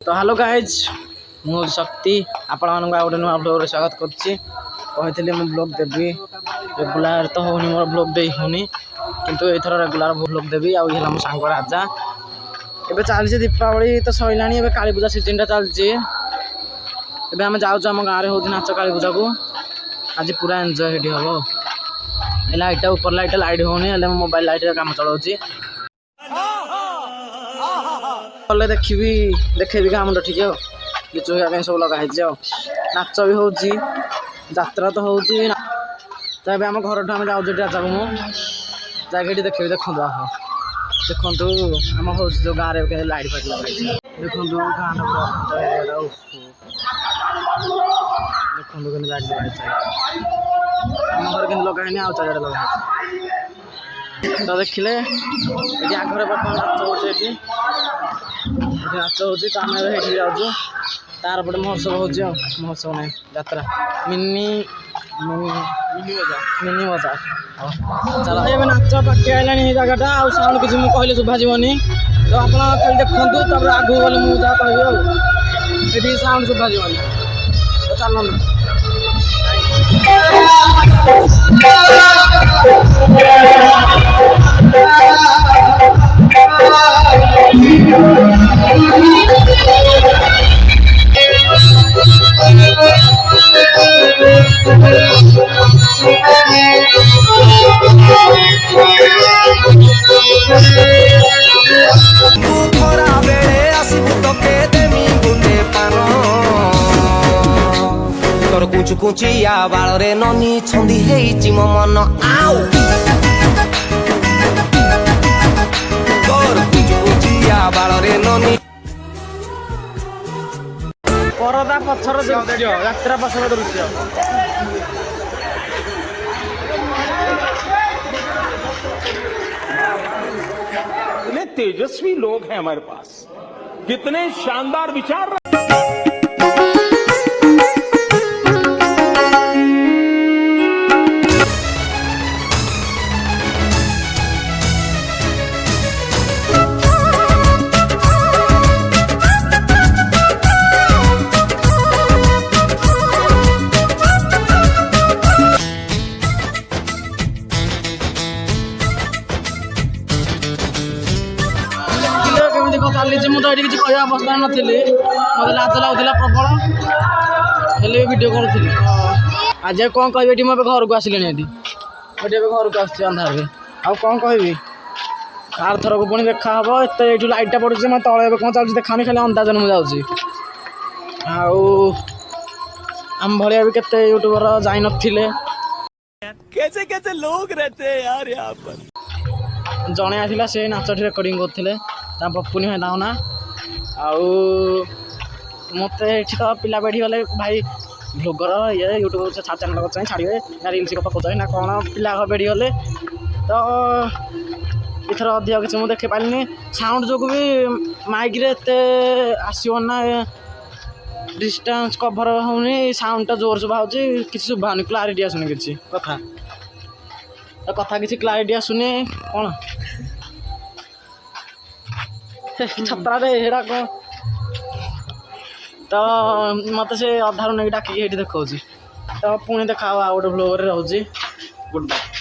तो hello guys मु शक्ति आपण मानक गोटे नुआ ब्लॉग स्वागत करुच्ची कहते मु ब्लॉग देवी रेगुलर तो होनी मोर ब्लॉग दे होनी किंतु एथर रेगुलर ब्लॉग देवी आउ मो सांग राजा एबे चलछि दीपावली तो सइलानी एबे काली पूजा सीजन चलछि एबे हम जाउछ हम गाँव रे होछि नाच काली पूजा को आज पूरा एंजॉय हेडी हबो लाइट ऊपर लाइट होनी हले मोबाइल लाइट रे काम चलाउछि देखी देखेबी गाँ मुंड ठीक है लिचु होगा सब लगा नाच भी हो जात्रा तो हो तो ये आम घर आम जाऊँ राजा को मुझे देखे देखो देखु आम हो जो गाँव में लाइट फाइट लगे देखो गाँव देखो लाइट लगा आम घर के लगे आउ चारिड़े लगा तो देखिले आगे नाच हो नाच हो तो आम जाऊँ तार पटे महोत्सव हो महोत्सव नहीं यात्रा मिनी बजार चलो ये नाच पाके आइलानी जगटा आ साउंड किसी कहले शुभा जीवनी तो आप खाली देखु तब आगू गले मुझे जहाँ कह ये साउंड शुभा जीवनी तो चल कुछ कुचिया बाल रे ननी छंदी हेची मो मन आउ तोर कुछ कुचिया बाल रे ननी परदा पछर दृश्य यात्रा पछर दृश्य इतने तेजस्वी लोग हैं हमारे पास कितने शानदार विचार चली मुझे किसी कह अवस्था नी मत लाज लगुला प्रबल हेल्ले भिडियो करूँ आज कौन कह घर को आसिले घर को आस अंधार आउ कौन कहि आर थर को पुणी देखा हम एत ये लाइटा पड़े मैं तले कौन चलती देखा खाली अंदाज मुझे जाऊँगी आम भाया भी केते यूट्यूबर जाई नथिले कैसे कैसे लोग रहते हैं यार यहाँ पर जड़े आसा से नाच रेकर्डिंग करते पपुनी भाई ना आउ मत तो पिला बैठी गले भाई ब्लॉगर ये यूट्यूब चैनल कर छाड़े ना रिल्स पकाच ना कौन पिला बैठी गले तो इथर अधिक किसी मुझे देखे पारे साउंड जो भी माइक एत आसना डिस्टेंस कभर होनी साउंडटा जोर शुभा हो किसी शुभा क्लारिटी आसुनी किसी कथा किसी क्लारिटी आसुनी कौन छतरा हेड़ा कौन तो मत से अधार नहीं डाक देखा तो पुणी देखा गोटे ब्लॉग रोचे गुड बाय।